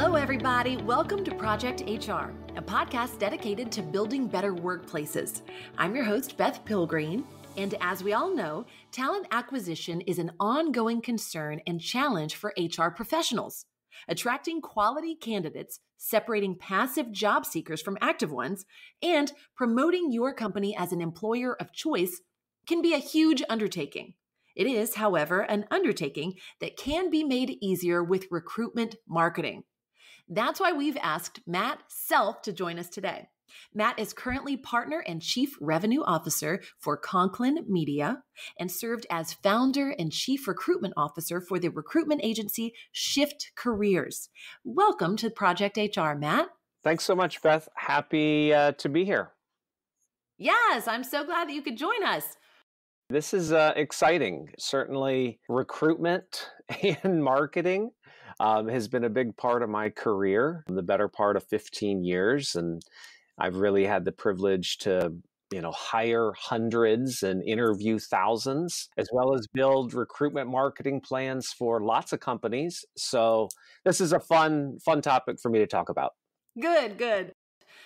Hello, everybody. Welcome to Project HR, a podcast dedicated to building better workplaces. I'm your host, Beth Pilgreen, and as we all know, talent acquisition is an ongoing concern and challenge for HR professionals. Attracting quality candidates, separating passive job seekers from active ones, and promoting your company as an employer of choice can be a huge undertaking. It is, however, an undertaking that can be made easier with recruitment marketing. That's why we've asked Matt Self to join us today. Matt is currently partner and chief revenue officer for Conklin Media and served as founder and chief recruitment officer for the recruitment agency Shift Careers. Welcome to Project HR, Matt. Thanks so much, Beth. Happy to be here. Yes, I'm so glad that you could join us. This is exciting. Certainly, recruitment and marketing has been a big part of my career, the better part of 15 years. And I've really had the privilege to, hire hundreds and interview thousands, as well as build recruitment marketing plans for lots of companies. So this is a fun topic for me to talk about. Good.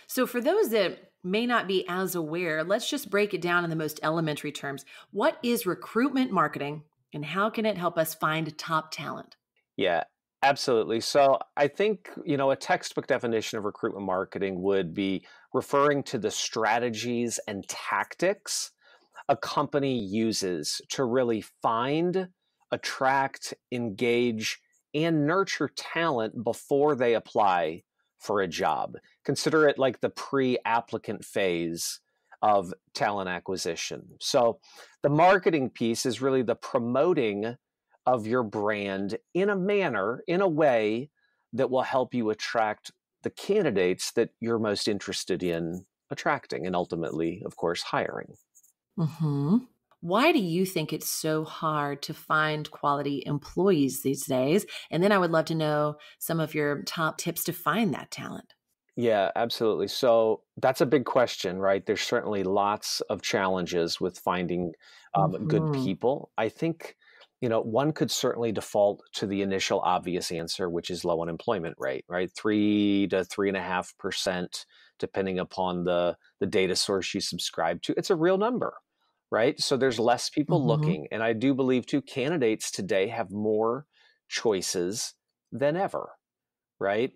So for those that may not be as aware, let's just break it down in the most elementary terms. What is recruitment marketing and how can it help us find top talent? Yeah, absolutely. So I think, a textbook definition of recruitment marketing would be referring to the strategies and tactics a company uses to really find, attract, engage, and nurture talent before they apply for a job. Consider it like the pre-applicant phase of talent acquisition. So the marketing piece is really the promoting of your brand in a way that will help you attract the candidates that you're most interested in attracting and ultimately, of course, hiring. Mm-hmm. Why do you think it's so hard to find quality employees these days? And then I would love to know some of your top tips to find that talent. Yeah, absolutely. So that's a big question, right? There's certainly lots of challenges with finding good people. I think, one could certainly default to the initial obvious answer, which is low unemployment rate, right? 3 to 3.5%, depending upon the data source you subscribe to. It's a real number, right? So there's less people looking. And I do believe too, candidates today have more choices than ever, right?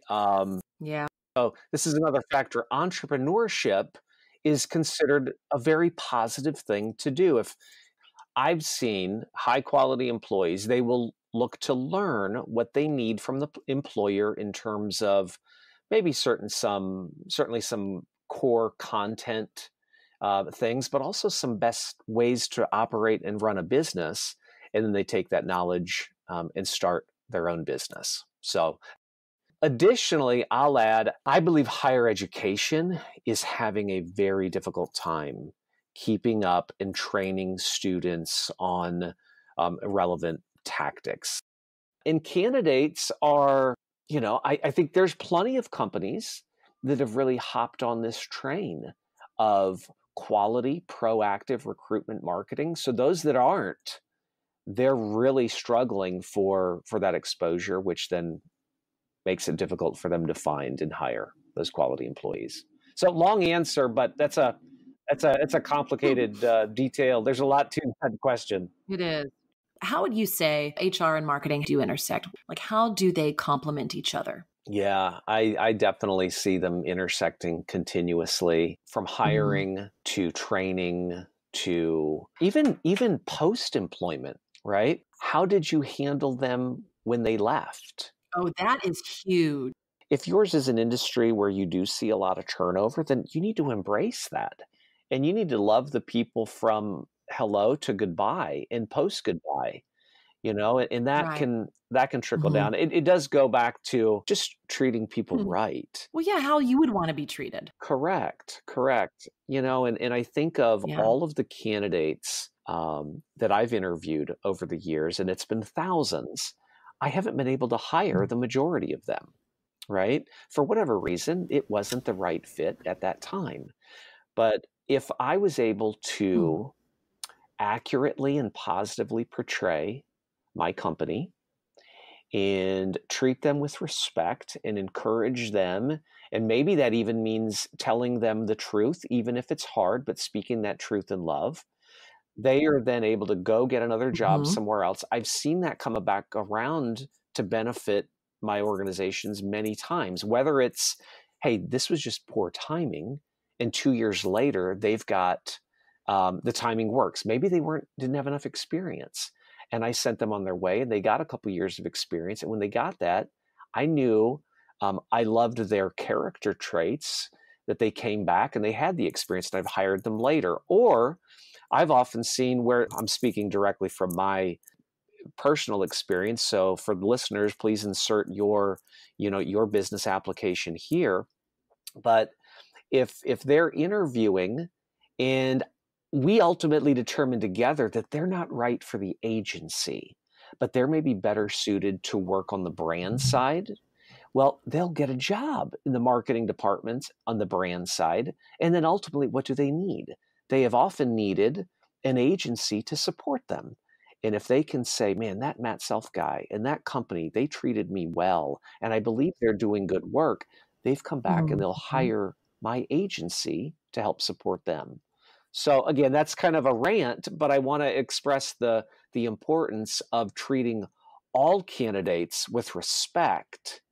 Yeah. So this is another factor. Entrepreneurship is considered a very positive thing to do. If I've seen high quality employees, they will look to learn what they need from the employer in terms of maybe certainly some core content things, but also some best ways to operate and run a business. And then they take that knowledge and start their own business. So additionally, I'll add, I believe higher education is having a very difficult time keeping up and training students on relevant tactics. And candidates are, I think there's plenty of companies that have really hopped on this train of quality, proactive recruitment marketing. So those that aren't, they're really struggling for that exposure, which then makes it difficult for them to find and hire those quality employees. So long answer, but it's a complicated detail. There's a lot to that question. It is. How would you say HR and marketing do intersect? Like, how do they complement each other? Yeah, I definitely see them intersecting continuously, from hiring to training to even post-employment, right? How did you handle them when they left? Oh, that is huge. If yours is an industry where you do see a lot of turnover, then you need to embrace that. And you need to love the people from hello to goodbye and post goodbye, and that Right. can trickle down. It does go back to just treating people right. Well, yeah, how you would want to be treated. Correct. And I think of Yeah. all of the candidates that I've interviewed over the years, and it's been thousands. I haven't been able to hire the majority of them, right? For whatever reason, it wasn't the right fit at that time. But if I was able to accurately and positively portray my company and treat them with respect and encourage them. And maybe that even means telling them the truth, even if it's hard, but speaking that truth in love. They are then able to go get another job Mhm. somewhere else. I've seen that come back around to benefit my organizations many times, whether it's, hey, this was just poor timing, and 2 years later, they've got the timing works. Maybe they didn't have enough experience, and I sent them on their way, and they got a couple years of experience. And when they got that, I knew I loved their character traits, that they came back and they had the experience, and I've hired them later. Or I've often seen, where I'm speaking directly from my personal experience. So for the listeners, please insert your business application here. But if they're interviewing and we ultimately determine together that they're not right for the agency, but they're maybe better suited to work on the brand side, well, they'll get a job in the marketing department on the brand side. And then ultimately, what do they need? They have often needed an agency to support them. And if they can say, man, that Matt Self guy and that company, they treated me well, and I believe they're doing good work, they've come back and they'll Mhm. hire my agency to help support them. So again, that's kind of a rant, but I want to express the importance of treating all candidates with respect,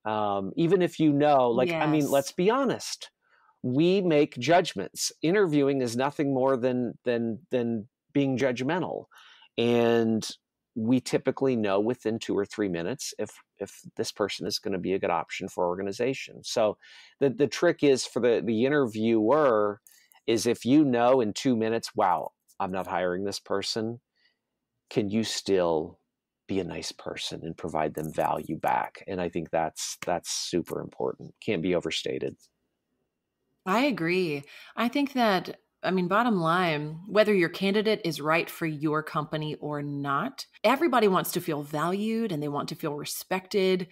even if like, I mean, let's Yes. be honest. We make judgments. Interviewing is nothing more than being judgmental, and we typically know within 2 or 3 minutes if this person is going to be a good option for our organization. So the trick is for the interviewer is, if you know in 2 minutes, wow, I'm not hiring this person, can you still be a nice person and provide them value back? And I think that's super important. Can't be overstated. I agree. I think that, I mean, bottom line, whether your candidate is right for your company or not, everybody wants to feel valued and they want to feel respected.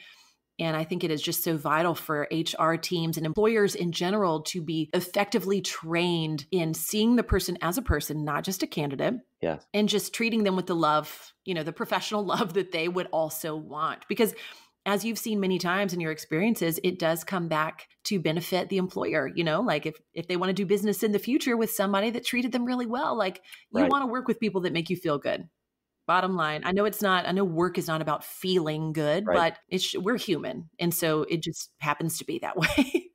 And I think it is just so vital for HR teams and employers in general to be effectively trained in seeing the person as a person, not just a candidate, Yeah. and just treating them with the love, the professional love that they would also want. Because as you've seen many times in your experiences, it does come back to benefit the employer. Like if they want to do business in the future with somebody that treated them really well, like you Right. want to work with people that make you feel good. Bottom line, I know work is not about feeling good, Right. but we're human. And so it just happens to be that way.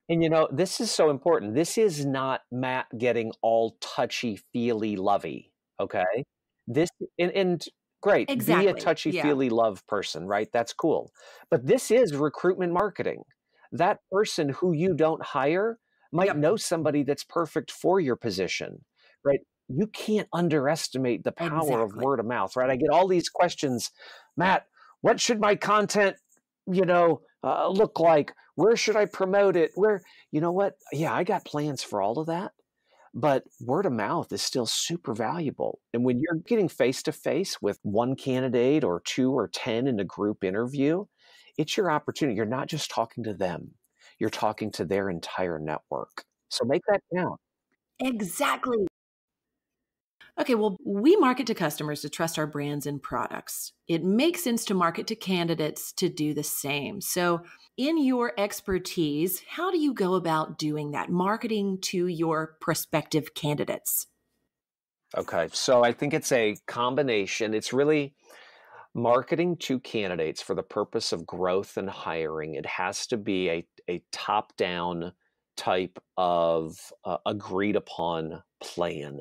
And this is so important. This is not Matt getting all touchy feely lovey. Okay. This and great, be a Exactly. touchy Yeah. feely love person, right? That's cool. But this is recruitment marketing. That person who you don't hire might Yep. know somebody that's perfect for your position, right? You can't underestimate the power of Exactly. word of mouth, right? I get all these questions, Matt, what should my content, look like? Where should I promote it? You know what? Yeah, I got plans for all of that. But word of mouth is still super valuable. And when you're getting face to face with one candidate or 2 or 10 in a group interview, it's your opportunity. You're not just talking to them, you're talking to their entire network. So make that count. Exactly. Okay, well, we market to customers to trust our brands and products. It makes sense to market to candidates to do the same. So, in your expertise, how do you go about doing that, marketing to your prospective candidates? Okay. So I think it's a combination. It's really marketing to candidates for the purpose of growth and hiring. It has to be a top down type of agreed upon plan.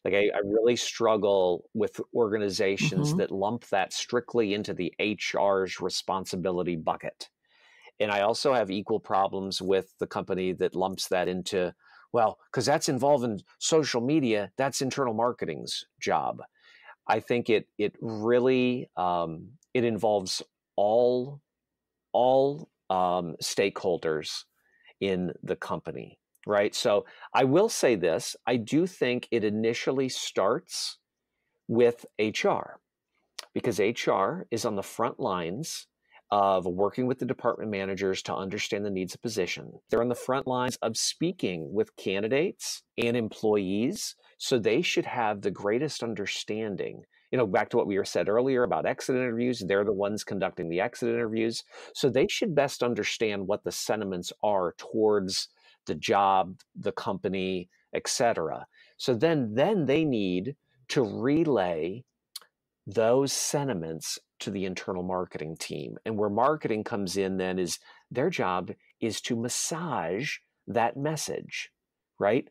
Like, I really struggle with organizations Hmm. that lump that strictly into the HR's responsibility bucket. And I also have equal problems with the company that lumps that into, well, because that's involved in social media, that's internal marketing's job. I think it really it involves all stakeholders in the company, right? So I will say this: I do think it initially starts with HR, because HR is on the front lines of working with the department managers to understand the needs of position. They're on the front lines of speaking with candidates and employees, so they should have the greatest understanding back to what we were said earlier about exit interviews, they're the ones conducting the exit interviews. So they should best understand what the sentiments are towards the job, the company, etc. So then they need to relay those sentiments to the internal marketing team. And where marketing comes in then is their job is to massage that message, right?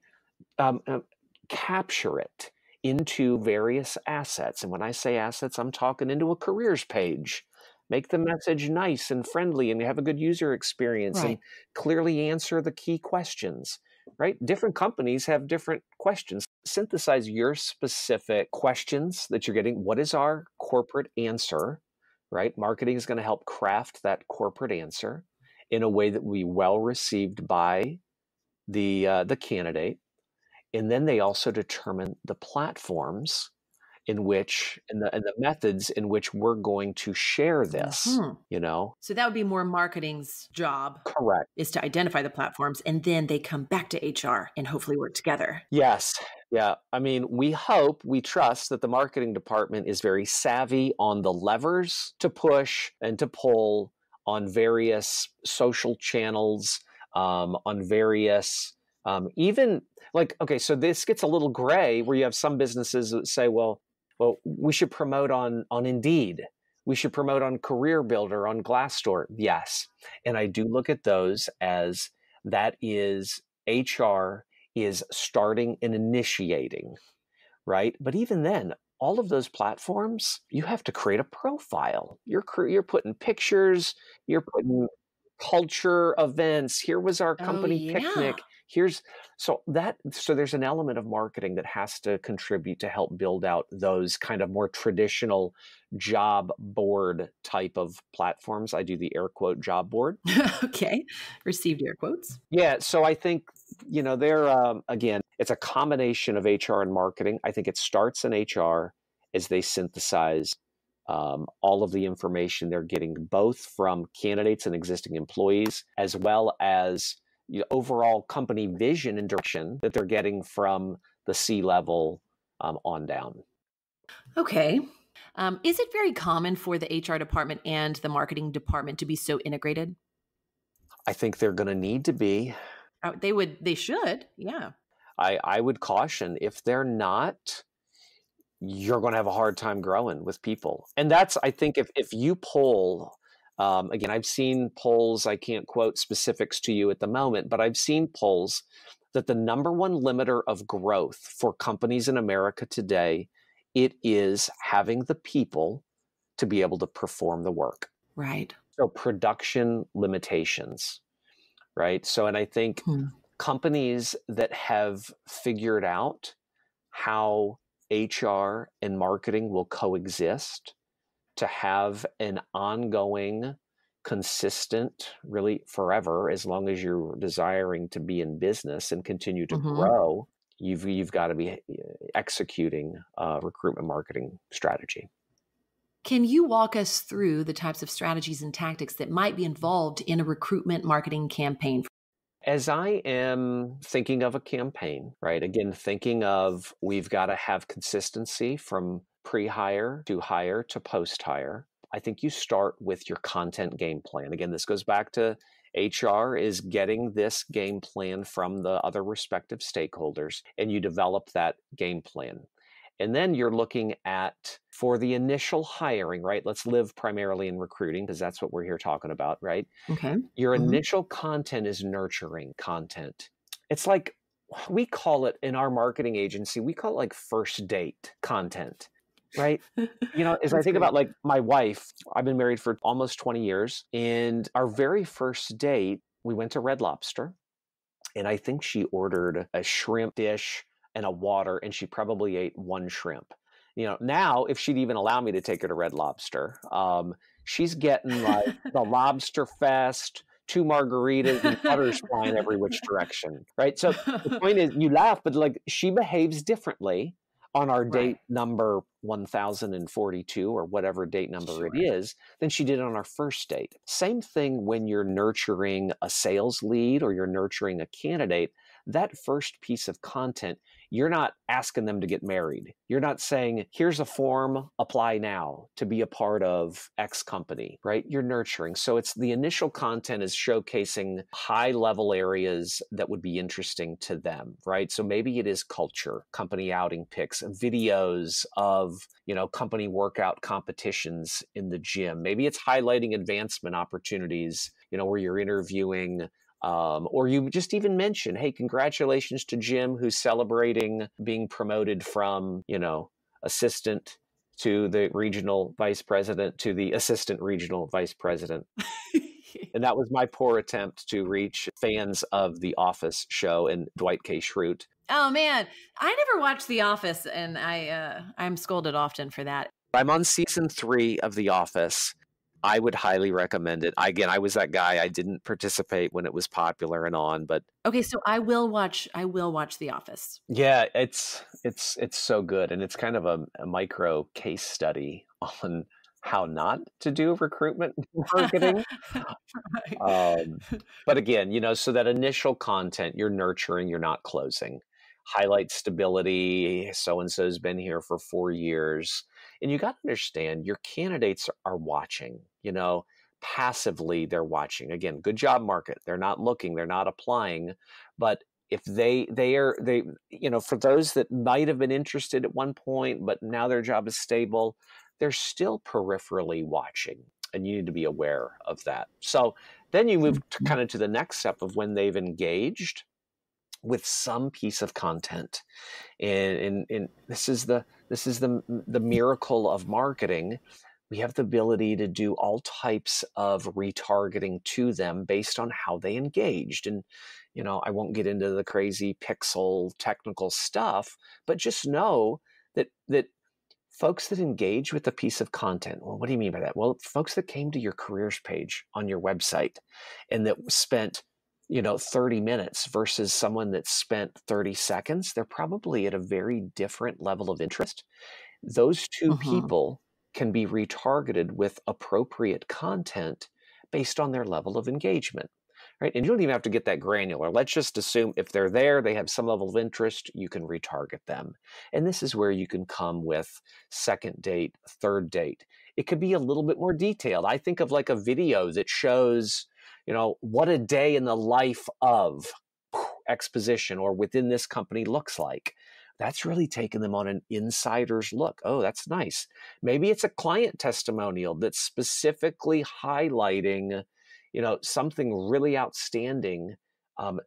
Capture it into various assets. And when I say assets, I'm talking into a careers page. Make the message nice and friendly and have a good user experience and Right. clearly answer the key questions, right? Different companies have different questions. Synthesize your specific questions that you're getting. What is our corporate answer, right? Marketing is going to help craft that corporate answer in a way that will be well received by the candidate. And then they also determine the platforms in which and the methods in which we're going to share this, So that would be more marketing's job, Correct. is to identify the platforms, and then they come back to HR and hopefully work together. Yes. Yeah. I mean, we trust that the marketing department is very savvy on the levers to push and to pull on various social channels, on various, even like, okay, so this gets a little gray where you have some businesses that say, well, we should promote on Indeed. We should promote on Career Builder, on Glassdoor. Yes. And I do look at those as that is HR is starting and initiating, right? But even then, all of those platforms, you have to create a profile. You're putting pictures, you're putting culture events. Here was our Oh, company yeah. picnic. So there's an element of marketing that has to contribute to help build out those kind of more traditional job board type of platforms. I do the air quote job board. Okay. Received air quotes. Yeah. So I think, they're, again, it's a combination of HR and marketing. I think it starts in HR as they synthesize all of the information they're getting both from candidates and existing employees, as well as overall company vision and direction that they're getting from the C-level on down. Okay. Is it very common for the HR department and the marketing department to be so integrated? I think they're going to need to be. They should. Yeah. I would caution if they're not, you're going to have a hard time growing with people. And that's, I think, if you poll, again, I've seen polls, I can't quote specifics to you at the moment, but I've seen polls that the number one limiter of growth for companies in America today, it is having the people to be able to perform the work. Right. So production limitations, right? So, and I think companies that have figured out how HR and marketing will coexist to have an ongoing, consistent, really forever, as long as you're desiring to be in business and continue to grow, you've got to be executing a recruitment marketing strategy. Can you walk us through the types of strategies and tactics that might be involved in a recruitment marketing campaign? As I am thinking of a campaign, right? Again, thinking of we've got to have consistency from pre-hire to hire to post-hire. I think you start with your content game plan. Again, this goes back to HR is getting this game plan from the other respective stakeholders, and you develop that game plan. And then you're looking at, for the initial hiring, right? Let's live primarily in recruiting because that's what we're here talking about, right? Okay. Your initial content is nurturing content. It's like, we call it in our marketing agency, we call it like first date content, right? As I think about like my wife, I've been married for almost 20 years. And our very first date, we went to Red Lobster. And I think she ordered a shrimp dish and a water, and she probably ate one shrimp. Now, if she'd even allow me to take her to Red Lobster, she's getting like the Lobster Fest, 2 margaritas, and butters flying every which direction, right? So the point is, you laugh, but like she behaves differently on our date number 1042 or whatever date number it Sure. is than she did on our first date. Same thing when you're nurturing a sales lead or you're nurturing a candidate. That first piece of content, you're not asking them to get married. You're not saying, here's a form, apply now to be a part of X company, right? You're nurturing. So it's the initial content is showcasing high level areas that would be interesting to them, right? So maybe it is culture, company outing pics, videos of, company workout competitions in the gym. Maybe it's highlighting advancement opportunities, where you're interviewing or you just even mention, hey, congratulations to Jim, who's celebrating being promoted from, assistant to the regional vice president to the assistant regional vice president. And that was my poor attempt to reach fans of The Office show and Dwight K. Schrute. Oh man, I never watched The Office, and I'm scolded often for that. I'm on season 3 of The Office. I would highly recommend it. Again, I was that guy. I didn't participate when it was popular and on, but Okay, so I will watch The Office. yeah, it's so good, and it's kind of a micro case study on how not to do recruitment marketing. Right. But again, so that initial content, you're nurturing, you're not closing. Highlight stability. So and so's been here for 4 years. And you got to understand your candidates are watching, passively they're watching. Again, good job market. They're not looking, they're not applying. But if they for those that might have been interested at one point, but now their job is stable, they're still peripherally watching. And you need to be aware of that. So then you move to kind of to the next step of when they've engaged with some piece of content. And this is the miracle of marketing. We have the ability to do all types of retargeting to them based on how they engaged. And, I won't get into the crazy pixel technical stuff, but just know that folks that engage with a piece of content. Well, what do you mean by that? Well, folks that came to your careers page on your website and that spent 30 minutes versus someone that spent 30 seconds, they're probably at a very different level of interest. Those two Mhm. people can be retargeted with appropriate content based on their level of engagement, right? And you don't even have to get that granular. Let's just assume if they're there, they have some level of interest, you can retarget them. And this is where you can come with second date, third date. It could be a little bit more detailed. I think of like a video that shows, what a day in the life of exposition or within this company looks like. That's really taking them on an insider's look. Oh, that's nice. Maybe it's a client testimonial that's specifically highlighting, something really outstanding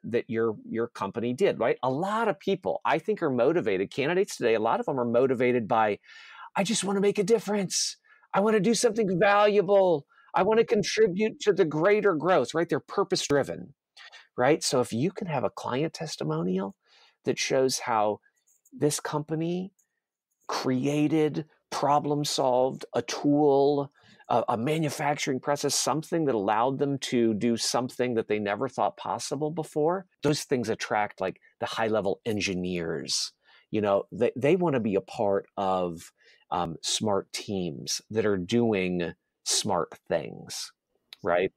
that your company did, right? A lot of people, I think, are motivated. Candidates today, a lot of them are motivated by, I just want to make a difference. I want to do something valuable. I want to contribute to the greater growth, right? They're purpose driven, right? So if you can have a client testimonial that shows how this company created, problem solved a tool, a manufacturing process, something that allowed them to do something that they never thought possible before, those things attract like the high level engineers. They want to be a part of smart teams that are doing smart things, right?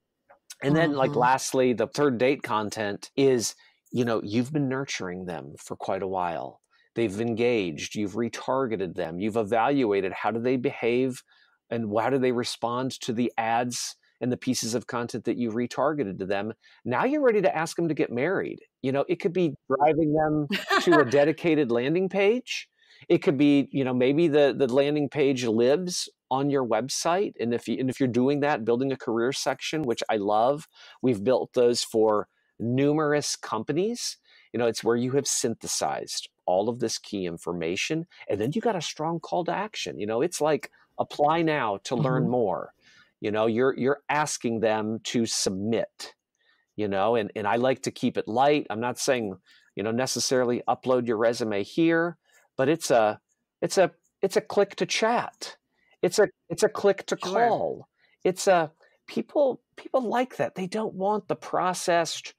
And then like Mhm. lastly, the third date content is, you've been nurturing them for quite a while. They've engaged, you've retargeted them, you've evaluated how do they behave and how do they respond to the ads and the pieces of content that you retargeted to them. Now you're ready to ask them to get married. It could be driving them to a dedicated landing page. It could be, maybe the landing page lives on your website. And if you're doing that, building a career section, which I love, we've built those for numerous companies. It's where you have synthesized all of this key information, and then you got a strong call to action. It's like apply now to learn Mhm. more. You're asking them to submit. And I like to keep it light. I'm not saying necessarily upload your resume here, but it's a it's a click to chat. It's a click to Sure. call. It's a people like that. They don't want the processed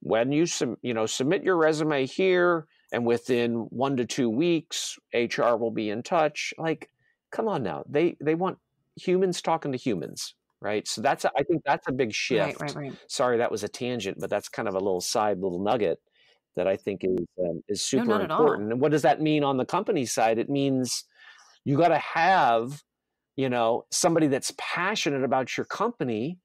when you submit your resume here and within 1 to 2 weeks HR will be in touch. Like Come on now. They want humans talking to humans, right? So I think that's a big Right, right, shift. right. Sorry, that was a tangent, but that's kind of a little nugget that I think is No, super not at all. important. And what does that mean on the company side? It means you got to have, somebody that's passionate about your company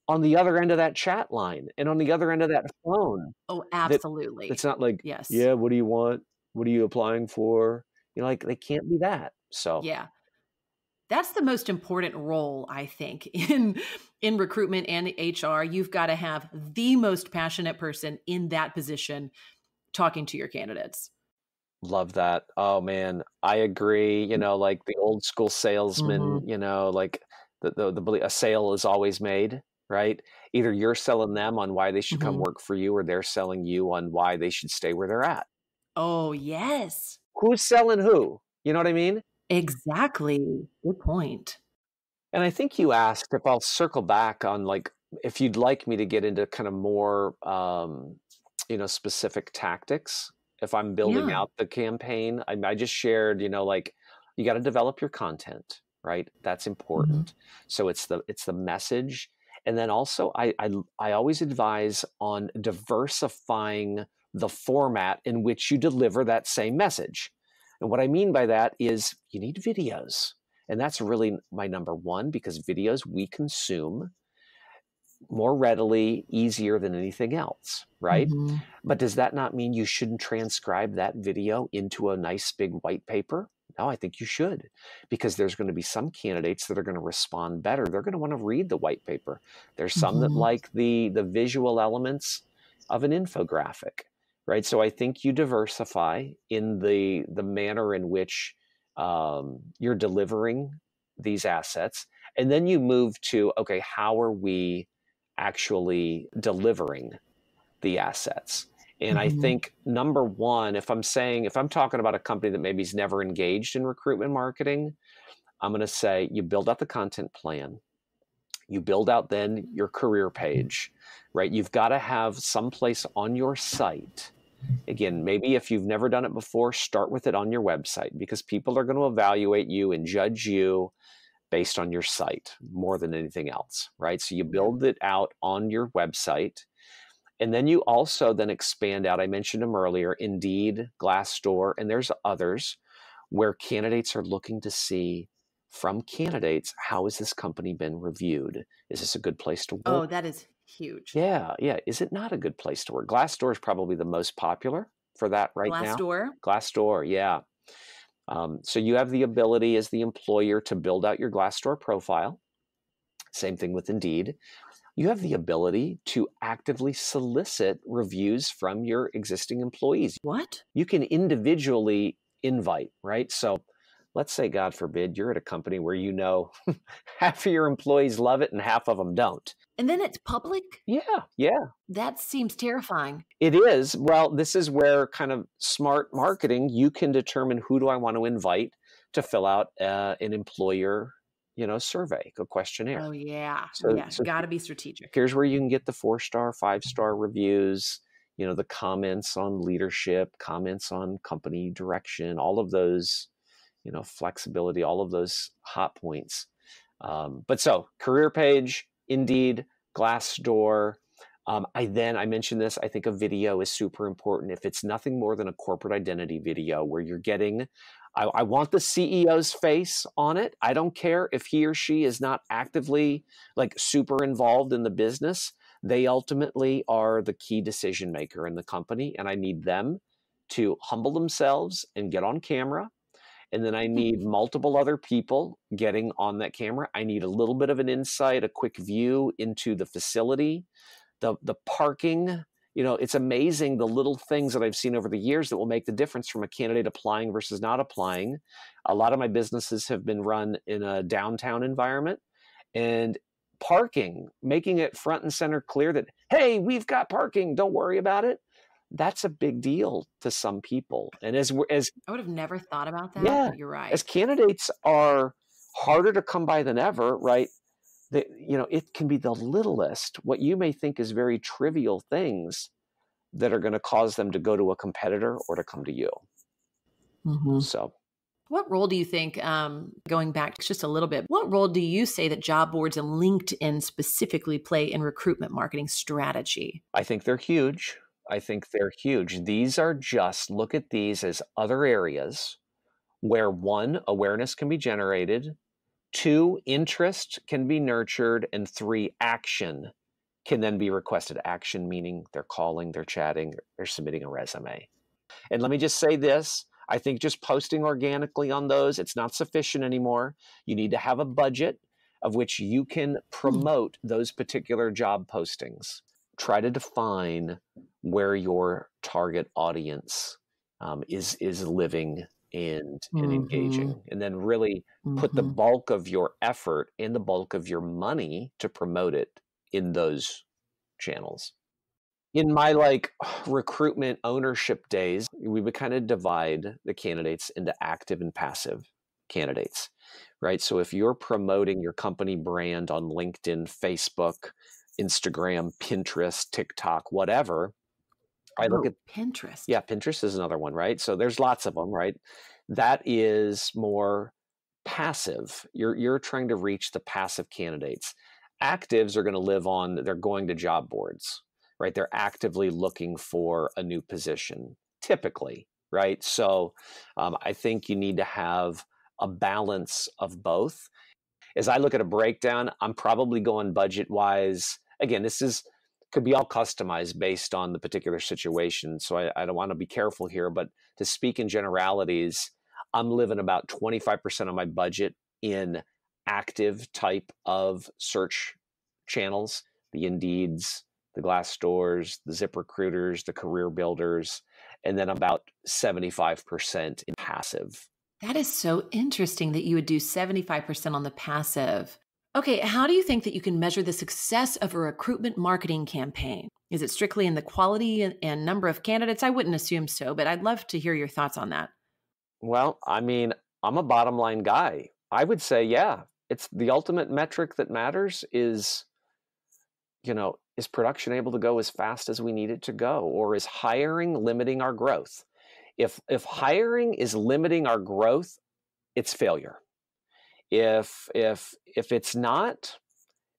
on the other end of that chat line and on the other end of that phone. Oh, That absolutely. that's not like, Yes. yeah, what do you want? What are you applying for? Like they can't be that. So Yeah. That's the most important role, I think, in recruitment and HR. You've got to have the most passionate person in that position talking to your candidates. love that. Oh man, I agree. Like the old school salesman, Mhm. like a sale is always made, right? Either you're selling them on why they should come Mhm. work for you, or they're selling you on why they should stay where they're at. Oh, yes. Who's selling who? You know what I mean? Exactly. Good point. And I think you asked if I'll circle back on like if you'd like me to get into kind of more specific tactics if I'm building Yeah. out the campaign. I just shared, like you got to develop your content, right? That's Mhm. important. So it's the message. And then also I always advise on diversifying the format in which you deliver that same message. And what I mean by that is you need videos. And that's really my number one because videos we consume more readily, easier than anything else, right? Mhm. But does that not mean you shouldn't transcribe that video into a nice big white paper? No, I think you should because there's going to be some candidates that are going to respond better. They're going to want to read the white paper. There's some that Mhm. like the visual elements of an infographic, right? So I think you diversify in the manner in which you're delivering these assets, and then you move to okay, how are we actually delivering the assets? And I Mhm. think number one, if I'm talking about a company that maybe's never engaged in recruitment marketing, I'm going to say you build out the content plan. You build out then your career page, right? You've got to have some place on your site. Again, maybe if you've never done it before, start with it on your website because people are going to evaluate you and judge you based on your site more than anything else, right? So you Yeah. build it out on your website. And then you also then expand out. I mentioned them earlier, Indeed, Glassdoor, and there's others where candidates are looking to see from candidates, how has this company been reviewed? Is this a good place to work? Oh, that is huge. Yeah, yeah. Is it not a good place to work? Glassdoor is probably the most popular for that right now. Glassdoor? Glassdoor, yeah. So you have the ability as the employer to build out your Glassdoor profile. Same thing with Indeed. You have the ability to actively solicit reviews from your existing employees. What? You can individually invite, right? So let's say, God forbid, you're at a company where half of your employees love it and half of them don't. And then it's public? Yeah, yeah, That seems terrifying. it is. Well, this is where kind of smart marketing, you can determine who do I want to invite to fill out an employer, survey, a questionnaire. Oh, yeah. So, Yeah. so Gotta be strategic. here's where you can get the 4-star, 5-star reviews, the comments on leadership, comments on company direction, all of those, flexibility, all of those hot points. But so career page, Indeed, Glassdoor. I mentioned this. I think a video is super important. If it's nothing more than a corporate identity video where you're getting, I want the CEO's face on it. I don't care if he or she is not actively like super involved in the business. They ultimately are the key decision maker in the company, and I need them to humble themselves and get on camera. And then I need multiple other people getting on that camera. I need a little bit of an insight, a quick view into the facility, the parking. It's amazing the little things that I've seen over the years that will make the difference from a candidate applying versus not applying. A lot of my businesses have been run in a downtown environment, and parking, making it front and center clear that, hey, we've got parking, don't worry about it. That's a big deal to some people. And as I would have never thought about that, yeah, but you're as right. candidates are harder to come by than ever, right? It can be the littlest, what you may think is very trivial things that are going to cause them to go to a competitor or to come to you. Mhm. So, What role do you think, going back just a little bit, what role do you say that job boards and LinkedIn specifically play in recruitment marketing strategy? I think they're huge. I think they're huge. These are just, look at these as other areas where one, awareness can be generated, two, interest can be nurtured, and three, action can then be requested. Action meaning they're calling, they're chatting, they're submitting a resume. And let me just say this, I think just posting organically on those, it's not sufficient anymore. You need to have a budget of which you can promote those particular job postings. Try to define where your target audience is living and engaging, and then really put the bulk of your effort and the bulk of your money to promote it in those channels. In my recruitment ownership days, we would kind of divide the candidates into active and passive candidates, right? So if you're promoting your company brand on LinkedIn, Facebook, Instagram, Pinterest, TikTok, whatever, I look at Pinterest. Yeah, Pinterest is another one, right? So there's lots of them, right? That is more passive. You're trying to reach the passive candidates. Actives are going to live on, they're going to job boards, right? They're actively looking for a new position, typically, right? So I think you need to have a balance of both. As I look at a breakdown, I'm probably going budget-wise. Again, could be all customized based on the particular situation. So I don't want to be careful here, but to speak in generalities, I'm living about 25% of my budget in active type of search channels, the Indeeds, the Glassdoors, the ZipRecruiters, the Career Builders, and then about 75% in passive. That is so interesting that you would do 75% on the passive. Okay, how do you think that you can measure the success of a recruitment marketing campaign? Is it strictly in the quality and number of candidates? I wouldn't assume so, but I'd love to hear your thoughts on that. Well, I mean, I'm a bottom line guy. I would say, yeah, it's the ultimate metric that matters is production able to go as fast as we need it to go, or is hiring limiting our growth? If hiring is limiting our growth, it's failure. If it's not,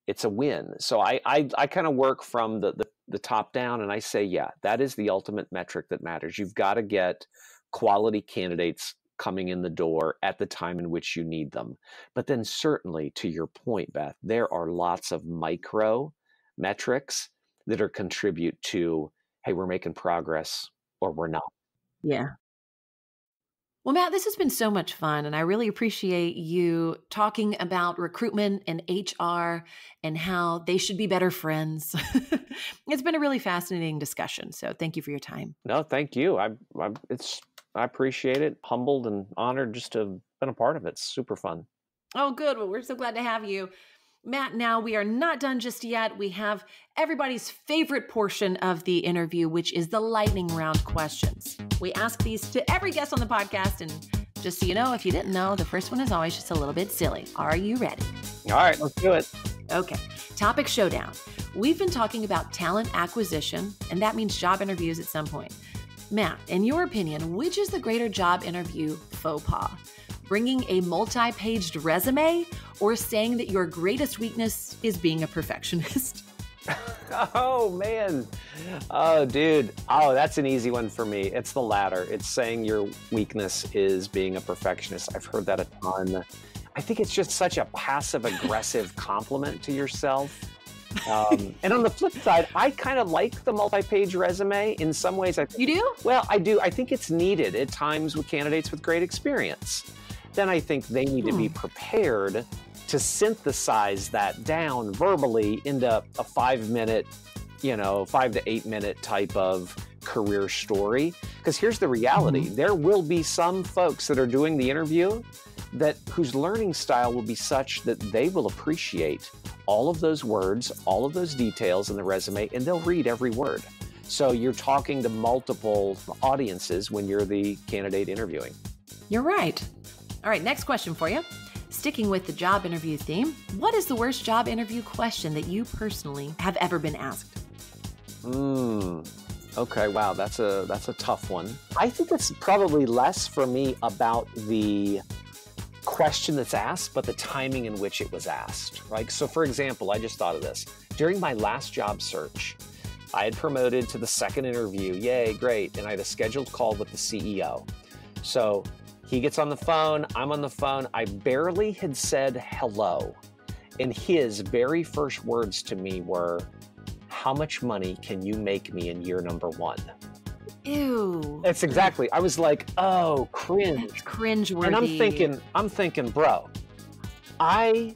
it's a win. So I kind of work from the top down, and I say, yeah, that is the ultimate metric that matters. You've got to get quality candidates coming in the door at the time in which you need them. But then certainly, to your point, Beth, there are lots of micro metrics that are contribute to, hey, we're making progress or we're not. Yeah. Well, Matt, this has been so much fun, and I really appreciate you talking about recruitment and HR and how they should be better friends. It's been a really fascinating discussion, so thank you for your time. No, thank you. I appreciate it. Humbled and honored just to have been a part of it. It's super fun. Oh, good. Well, we're so glad to have you. Matt, now we are not done just yet. We have everybody's favorite portion of the interview, which is the lightning round questions. We ask these to every guest on the podcast, and just so you know, if you didn't know, the first one is always just a little bit silly. Are you ready? All right, let's do it. Okay, topic showdown. We've been talking about talent acquisition, and that means job interviews at some point. Matt, in your opinion, which is the greater job interview faux pas? Bringing a multi-paged resume, or saying that your greatest weakness is being a perfectionist? Oh, man. Oh, dude. Oh, that's an easy one for me. It's the latter. It's saying your weakness is being a perfectionist. I've heard that a ton. I think it's just such a passive-aggressive compliment to yourself. And on the flip side, I kind of like the multi-page resume. In some ways, You do? Well, I do. I think it's needed at times with candidates with great experience. Then I think they need to be prepared to synthesize that down verbally into a 5-minute, 5 to 8 minute type of career story. Because here's the reality. There will be some folks that are doing the interview whose learning style will be such that they will appreciate all of those words, all of those details in the resume, and they'll read every word. So you're talking to multiple audiences when you're the candidate interviewing. You're right. All right, next question for you. Sticking with the job interview theme, what is the worst job interview question that you personally have ever been asked? Okay, wow, that's a tough one. I think it's probably less for me about the question that's asked, but the timing in which it was asked, right? So for example, I just thought of this. During my last job search, I had promoted to the second interview. Yay, great. And I had a scheduled call with the CEO. So he gets on the phone, I'm on the phone. I barely had said hello. And his very first words to me were, "How much money can you make me in year number 1?" Ew. That's exactly. I was like, oh, cringe. That's cringeworthy. And I'm thinking, bro, I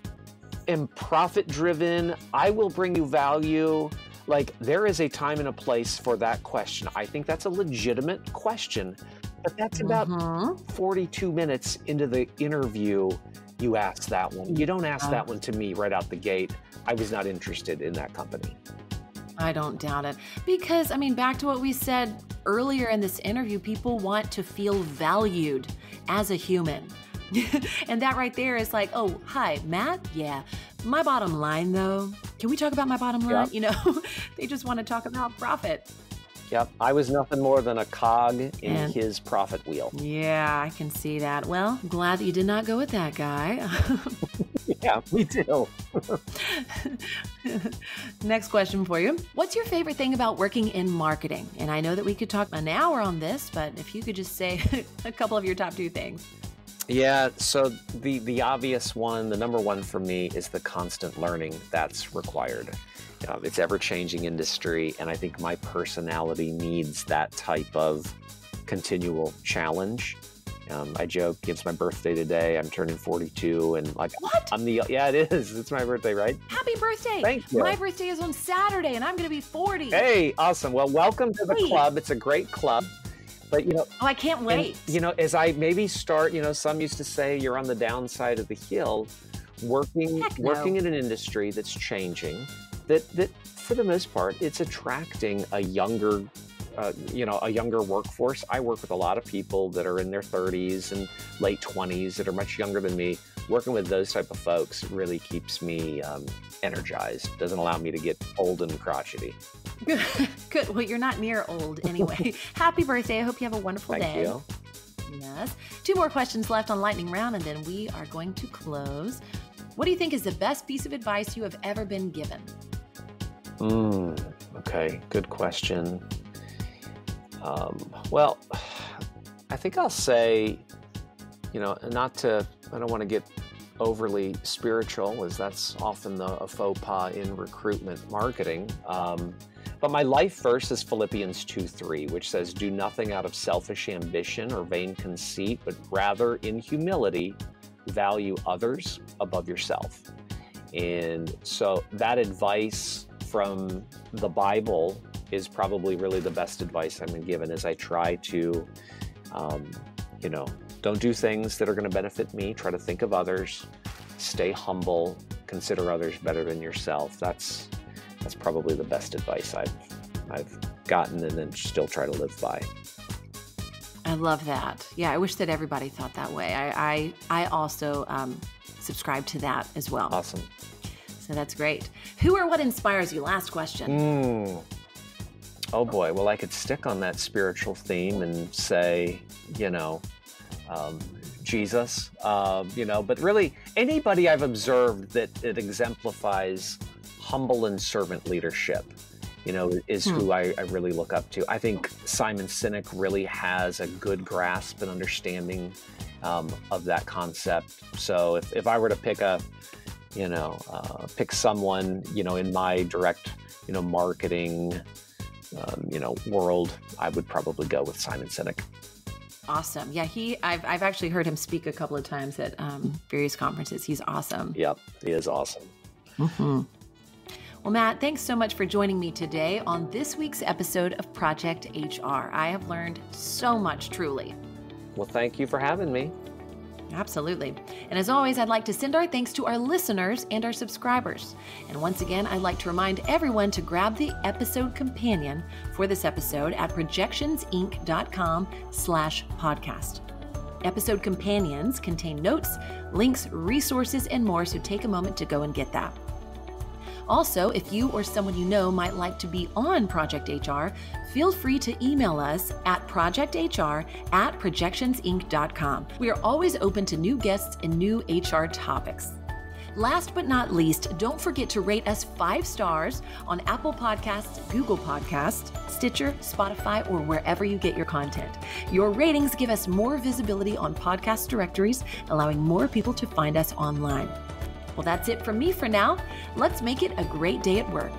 am profit driven. I will bring you value. Like, there is a time and a place for that question. I think that's a legitimate question, but that's about 42 minutes into the interview. You ask that one. You don't ask that one to me right out the gate. I was not interested in that company. I don't doubt it. Because, I mean, back to what we said earlier in this interview, people want to feel valued as a human. And that right there is like, oh, hi, Matt? Yeah. My bottom line, though, can we talk about my bottom line? Yep. You know, they just want to talk about profit. Yep. I was nothing more than a cog in his profit wheel. Yeah, I can see that. Well, I'm glad that you did not go with that guy. Yeah, me too. Next question for you. What's your favorite thing about working in marketing? And I know that we could talk an hour on this, but if you could just say a couple of your top 2 things. Yeah, so the obvious one, the number one for me is the constant learning that's required. It's ever-changing industry, and I think my personality needs that type of continual challenge. I joke, it's my birthday today. I'm turning 42, and like, what? Yeah, it is. It's my birthday, right? Happy birthday! Thank you. My birthday is on Saturday, and I'm going to be 40. Hey, awesome. Well, welcome to the club. It's a great club. But, oh, I can't wait. And, as I maybe start, some used to say you're on the downside of the hill, working in an industry that's changing, that for the most part, it's attracting a younger workforce. I work with a lot of people that are in their 30s and late 20s that are much younger than me. Working with those type of folks really keeps me energized. Doesn't allow me to get old and crotchety. Good. Well, you're not near old anyway. Happy birthday. I hope you have a wonderful day. Thank you. Yes. 2 more questions left on Lightning Round, and then we are going to close. What do you think is the best piece of advice you have ever been given? Okay. Good question. Well, I think I'll say, I don't want to get overly spiritual, as that's often a faux pas in recruitment marketing. But my life verse is Philippians 2:3, which says, "Do nothing out of selfish ambition or vain conceit, but rather in humility value others above yourself." And so that advice from the Bible is probably really the best advice I've been given, as I try to, don't do things that are going to benefit me. Try to think of others, stay humble, consider others better than yourself. That's probably the best advice I've gotten, and then still try to live by. I love that. Yeah, I wish that everybody thought that way. I also subscribe to that as well. Awesome. So that's great. Who or what inspires you? Last question. Oh boy. Well, I could stick on that spiritual theme and say, Jesus, but really anybody I've observed that it exemplifies humble and servant leadership, is who I really look up to. I think Simon Sinek really has a good grasp and understanding of that concept. So if I were to pick pick someone, in my direct, marketing, world, I would probably go with Simon Sinek. Awesome. Yeah, I've actually heard him speak a couple of times at various conferences. He's awesome. Yep, he is awesome. Mm-hmm. Well, Matt, thanks so much for joining me today on this week's episode of Project HR. I have learned so much, truly. Well, thank you for having me. Absolutely. And as always, I'd like to send our thanks to our listeners and our subscribers. And once again, I'd like to remind everyone to grab the episode companion for this episode at projectionsinc.com/podcast. Episode companions contain notes, links, resources, and more, so take a moment to go and get that. Also, if you or someone you know might like to be on Project HR, feel free to email us at projecthr@projectionsinc.com. We are always open to new guests and new HR topics. Last but not least, don't forget to rate us 5 stars on Apple Podcasts, Google Podcasts, Stitcher, Spotify, or wherever you get your content. Your ratings give us more visibility on podcast directories, allowing more people to find us online. Well, that's it from me for now. Let's make it a great day at work.